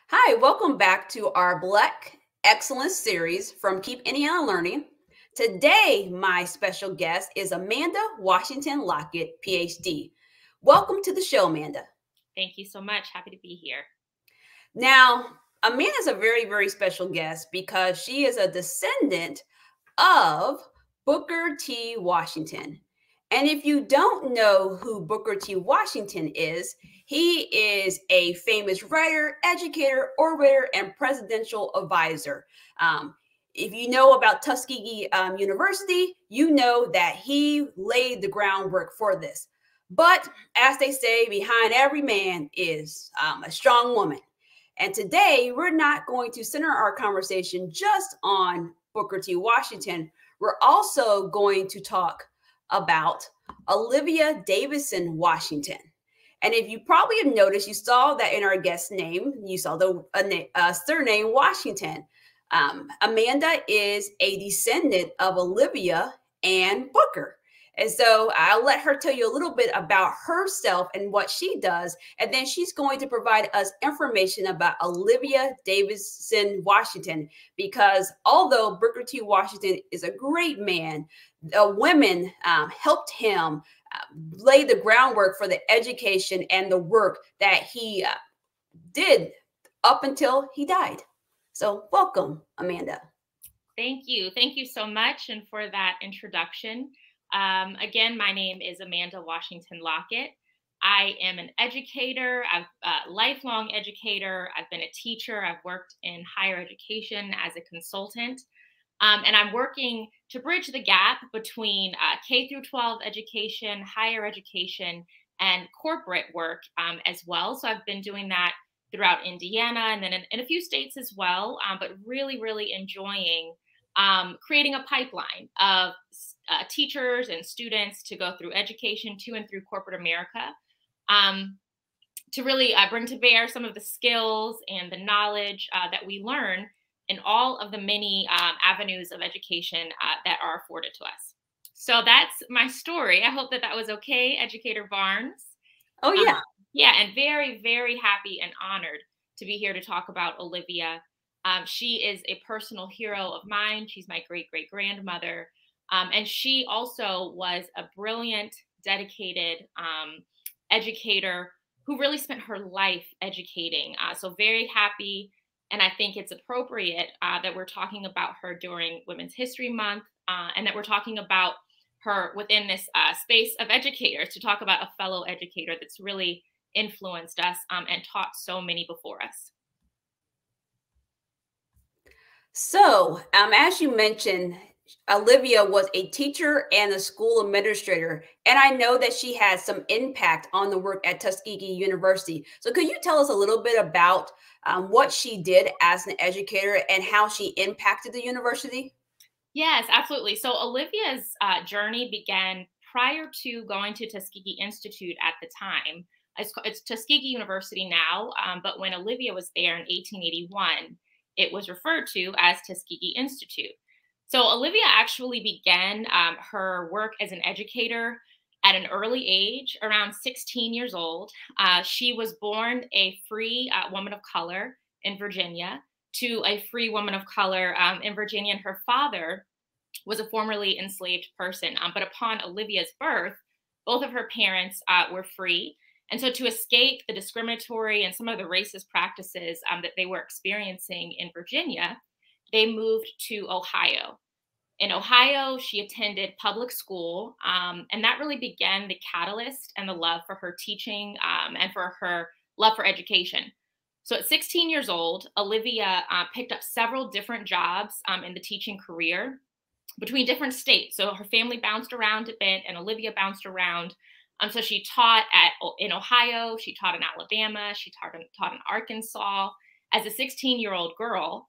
Hi, welcome back to our Black Excellence series from Keep Indiana Learning. Today, my special guest is Amanda Washington Lockett, PhD. Welcome to the show, Amanda. Thank you so much. Happy to be here. Now, Amanda is a very special guest because she is a descendant of Booker T. Washington. And if you don't know who Booker T. Washington is, he is a famous writer, educator, orator, and presidential advisor. If you know about Tuskegee University, you know that he laid the groundwork for this. But as they say, behind every man is a strong woman. And today, we're not going to center our conversation just on Booker T. Washington. We're also going to talk about Olivia Davidson Washington. And if you probably have noticed, you saw that in our guest name, you saw the surname Washington. Amanda is a descendant of Olivia and Booker. And so I'll let her tell you a little bit about herself and what she does. And then she's going to provide us information about Olivia Davidson Washington, because although Booker T. Washington is a great man, the women helped him lay the groundwork for the education and the work that he did up until he died. So welcome, Amanda. Thank you. Thank you so much and for that introduction. Again, my name is Amanda Washington Lockett. I am an educator, a lifelong educator. I've been a teacher. I've worked in higher education as a consultant. And I'm working to bridge the gap between K through 12 education, higher education, and corporate work as well. So I've been doing that throughout Indiana and then in a few states as well, but really enjoying creating a pipeline of teachers and students to go through education to and through corporate America to really bring to bear some of the skills and the knowledge that we learn in all of the many avenues of education that are afforded to us. So that's my story. I hope that that was okay, Educator Barnes. Oh, yeah. Yeah, and very happy and honored to be here to talk about Olivia. She is a personal hero of mine. She's my great-great-grandmother. And she also was a brilliant, dedicated educator who really spent her life educating. So very happy. And I think it's appropriate that we're talking about her during Women's History Month and that we're talking about her within this space of educators, to talk about a fellow educator that's really influenced us and taught so many before us. So, as you mentioned, Olivia was a teacher and a school administrator, and I know that she had some impact on the work at Tuskegee University. So, could you tell us a little bit about what she did as an educator and how she impacted the university? Yes, absolutely. So Olivia's journey began prior to going to Tuskegee Institute at the time. It's Tuskegee University now, but when Olivia was there in 1881, it was referred to as Tuskegee Institute. So Olivia actually began her work as an educator at an early age, around 16 years old. She was born a free woman of color in Virginia to a free woman of color in Virginia, and her father was a formerly enslaved person. But upon Olivia's birth, both of her parents were free. And so to escape the discriminatory and some of the racist practices that they were experiencing in Virginia, they moved to Ohio. In Ohio, she attended public school, and that really began the catalyst and the love for her teaching and for her love for education. So at 16 years old, Olivia picked up several different jobs in the teaching career between different states. So her family bounced around a bit, and Olivia bounced around. So she taught in Ohio, she taught in Alabama, she taught in Arkansas as a 16-year-old girl.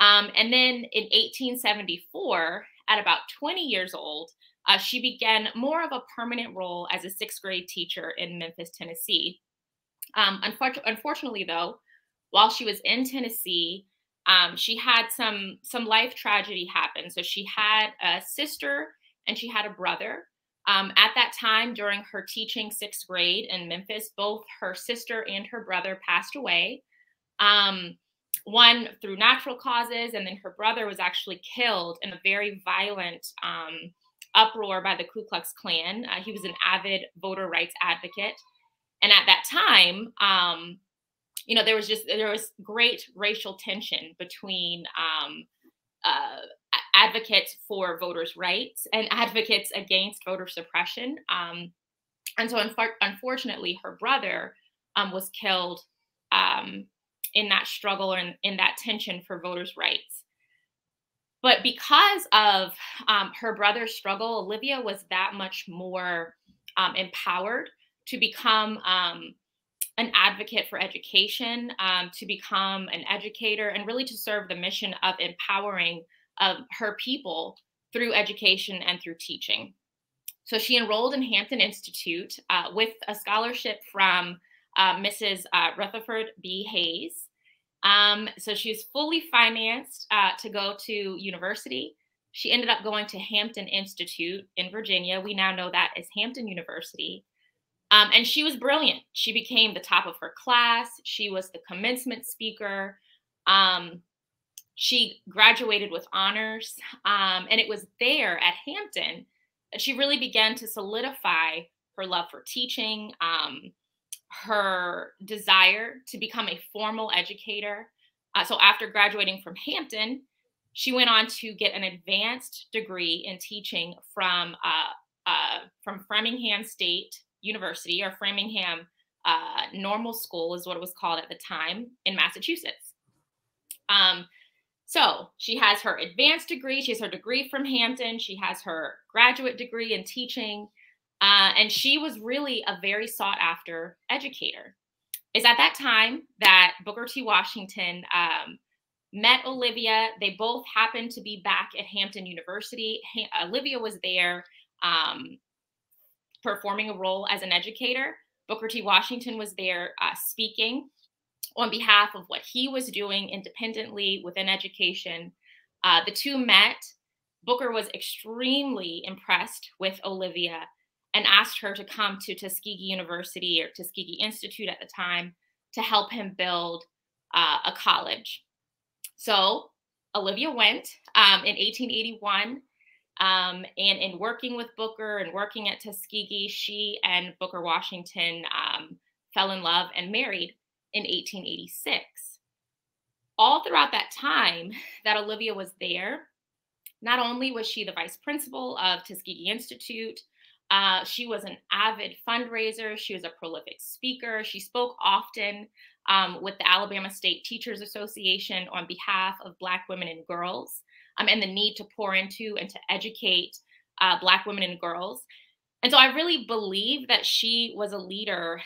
And then in 1874, at about 20 years old, she began more of a permanent role as a sixth grade teacher in Memphis, Tennessee. Unfortunately, though, while she was in Tennessee, she had some life tragedy happen. So she had a sister and she had a brother. At that time, during her teaching sixth grade in Memphis, both her sister and her brother passed away. One through natural causes, and then her brother was actually killed in a very violent uproar by the Ku Klux Klan. He was an avid voter rights advocate. And at that time, there was great racial tension between advocates for voters' rights and advocates against voter suppression. And so, unfortunately, her brother was killed in that struggle and in that tension for voters' rights. But because of her brother's struggle, Olivia was that much more empowered to become an advocate for education, to become an educator, and really to serve the mission of empowering her people through education and through teaching. So she enrolled in Hampton Institute with a scholarship from Mrs. Rutherford B. Hayes. So she was fully financed to go to university. She ended up going to Hampton Institute in Virginia. We now know that as Hampton University. And she was brilliant. She became the top of her class. She was the commencement speaker. She graduated with honors. And it was there at Hampton that she really began to solidify her love for teaching, her desire to become a formal educator. So after graduating from Hampton, she went on to get an advanced degree in teaching from Framingham State University, or Framingham Normal School is what it was called at the time, in Massachusetts. So she has her advanced degree, she has her degree from Hampton, she has her graduate degree in teaching, and she was really a very sought after educator. It's at that time that Booker T. Washington met Olivia. They both happened to be back at Hampton University. Olivia was there performing a role as an educator. Booker T. Washington was there speaking on behalf of what he was doing independently within education. The two met. Booker was extremely impressed with Olivia and asked her to come to Tuskegee University, or Tuskegee Institute at the time, to help him build a college. So Olivia went in 1881. And in working with Booker and working at Tuskegee, she and Booker Washington fell in love and married in 1886. All throughout that time that Olivia was there, not only was she the vice principal of Tuskegee Institute, she was an avid fundraiser. She was a prolific speaker. She spoke often with the Alabama State Teachers Association on behalf of Black women and girls, and the need to pour into and to educate Black women and girls. And so I really believe that she was a leader,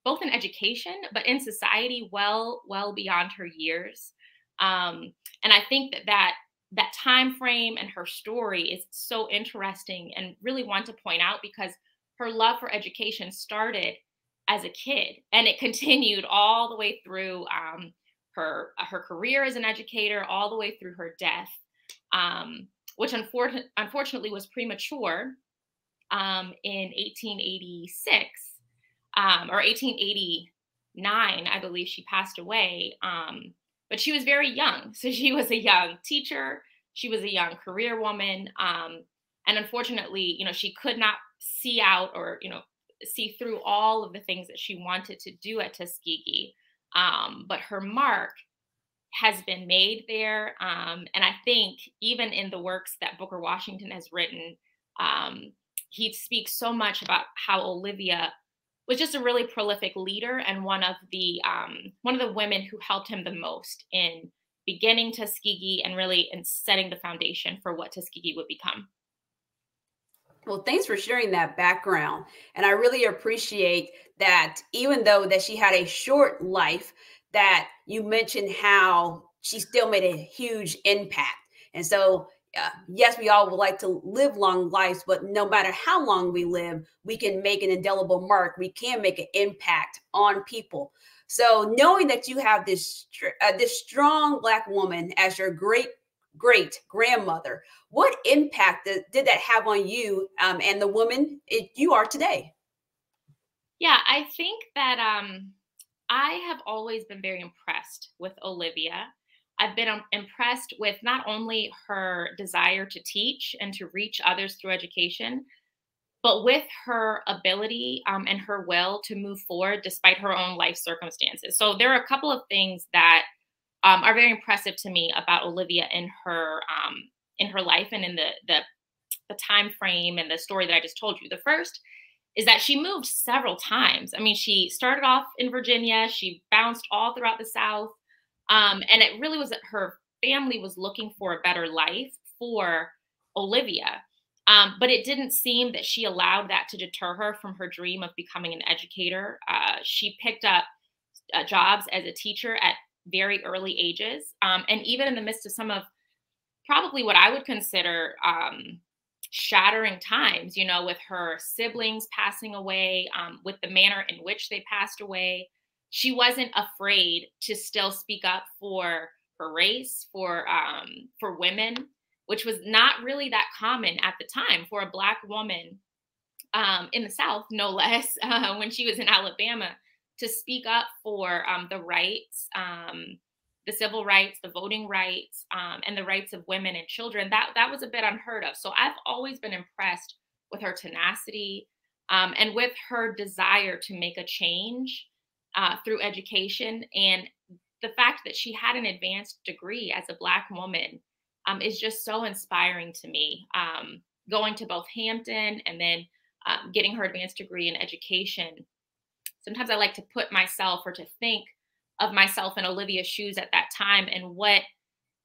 both in education, but in society well beyond her years. And I think that time frame and her story is so interesting, and really want to point out because her love for education started as a kid, and it continued all the way through her career as an educator, all the way through her death, which unfortunately was premature in 1886 or 1889, I believe she passed away. But she was very young. So she was a young teacher. She was a young career woman. And unfortunately, she could not see out or, see through all of the things that she wanted to do at Tuskegee. But her mark has been made there. And I think even in the works that Booker Washington has written, he speaks so much about how Olivia was just a really prolific leader and one of the women who helped him the most in beginning Tuskegee and really in setting the foundation for what Tuskegee would become. Well, thanks for sharing that background. And I really appreciate that even though that she had a short life, that you mentioned how she still made a huge impact. And so yes, we all would like to live long lives, but no matter how long we live, we can make an indelible mark. We can make an impact on people. So knowing that you have this strong Black woman as your great grandmother, what impact did that have on you and the woman you are today? Yeah, I think that I have always been very impressed with Olivia. I've been impressed with not only her desire to teach and to reach others through education, but with her ability and her will to move forward despite her own life circumstances. So there are a couple of things that are very impressive to me about Olivia in her life and in the time frame and the story that I just told you. The first is that she moved several times. I mean, she started off in Virginia, she bounced all throughout the South, and it really was that her family was looking for a better life for Olivia. But it didn't seem that she allowed that to deter her from her dream of becoming an educator. She picked up jobs as a teacher at very early ages. And even in the midst of some of probably what I would consider shattering times, you know, with her siblings passing away, with the manner in which they passed away, she wasn't afraid to still speak up for her race, for women, which was not really that common at the time for a Black woman in the South, no less, when she was in Alabama, to speak up for the rights, the civil rights, the voting rights, and the rights of women and children. That was a bit unheard of. So I've always been impressed with her tenacity and with her desire to make a change through education. And the fact that she had an advanced degree as a Black woman is just so inspiring to me. Going to both Hampton and then getting her advanced degree in education. Sometimes I like to put myself or to think of myself in Olivia's shoes at that time and what,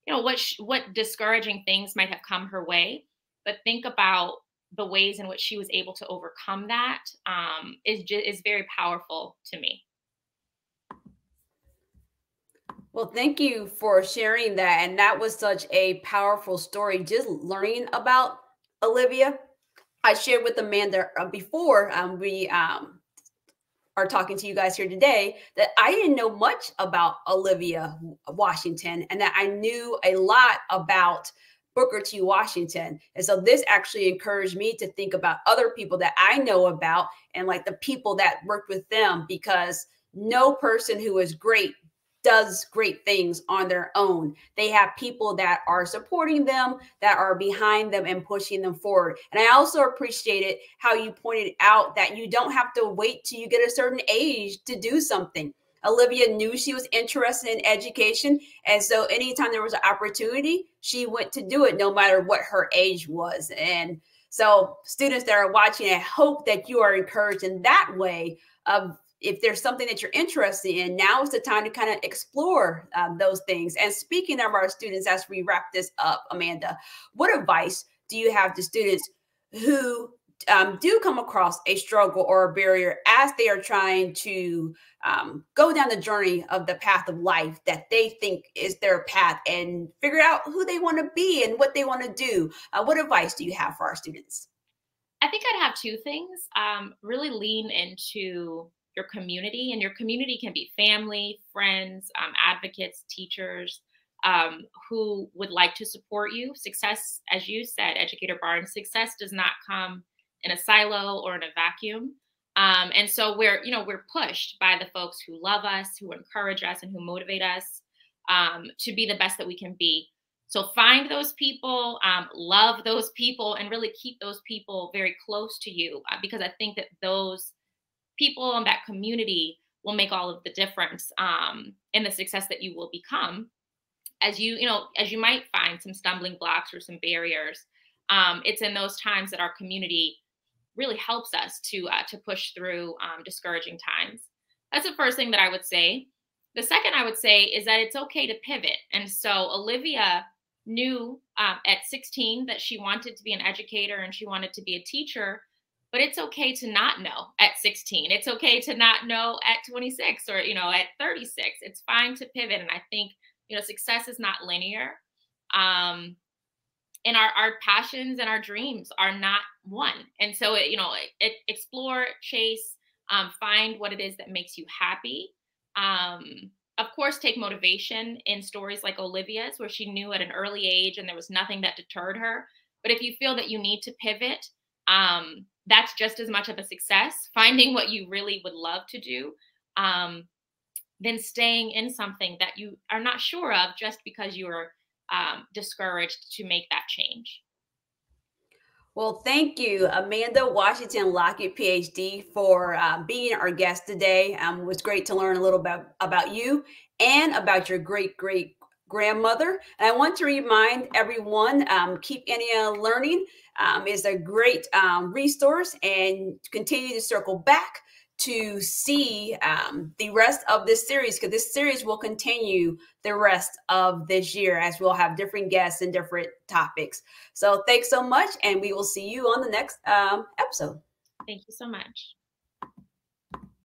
you know, what discouraging things might have come her way. But think about the ways in which she was able to overcome that is very powerful to me. Well, thank you for sharing that. And that was such a powerful story, just learning about Olivia. I shared with Amanda before we are talking to you guys here today that I didn't know much about Olivia Washington and that I knew a lot about Booker T. Washington. And so this actually encouraged me to think about other people that I know about and like the people that worked with them, because no person who is great does great things on their own. They have people that are supporting them, that are behind them and pushing them forward. And I also appreciated how you pointed out that you don't have to wait till you get a certain age to do something. Olivia knew she was interested in education. And so anytime there was an opportunity, she went to do it no matter what her age was. And so students that are watching, I hope that you are encouraged in that way of if there's something that you're interested in, now is the time to kind of explore those things. And speaking of our students, as we wrap this up, Amanda, what advice do you have to students who do come across a struggle or a barrier as they are trying to go down the journey of the path of life that they think is their path and figure out who they want to be and what they want to do? What advice do you have for our students? I think I'd have two things. Really lean into your community, and your community can be family, friends, advocates, teachers who would like to support you. Success, as you said, Educator Barnes, success does not come in a silo or in a vacuum. And so we're pushed by the folks who love us, who encourage us, and who motivate us to be the best that we can be. So find those people, love those people, and really keep those people very close to you, because I think that those people in that community will make all of the difference in the success that you will become. As you might find some stumbling blocks or some barriers, it's in those times that our community really helps us to push through discouraging times. That's the first thing that I would say. The second I would say is that it's okay to pivot. And so Olivia knew at 16 that she wanted to be an educator and she wanted to be a teacher. But it's okay to not know at 16. It's okay to not know at 26 or, at 36. It's fine to pivot. And I think, success is not linear. And our passions and our dreams are not one. And so, explore, chase, find what it is that makes you happy. Of course, take motivation in stories like Olivia's, where she knew at an early age and there was nothing that deterred her. But if you feel that you need to pivot, that's just as much of a success, finding what you really would love to do. than staying in something that you are not sure of just because you are discouraged to make that change. Well, thank you, Amanda Washington Lockett, PhD, for being our guest today. It was great to learn a little bit about you and about your great great grandmother. And I want to remind everyone, Keep Indiana Learning is a great resource, and continue to circle back to see the rest of this series, because this series will continue the rest of this year as we'll have different guests and different topics. So thanks so much, and we will see you on the next episode. Thank you so much.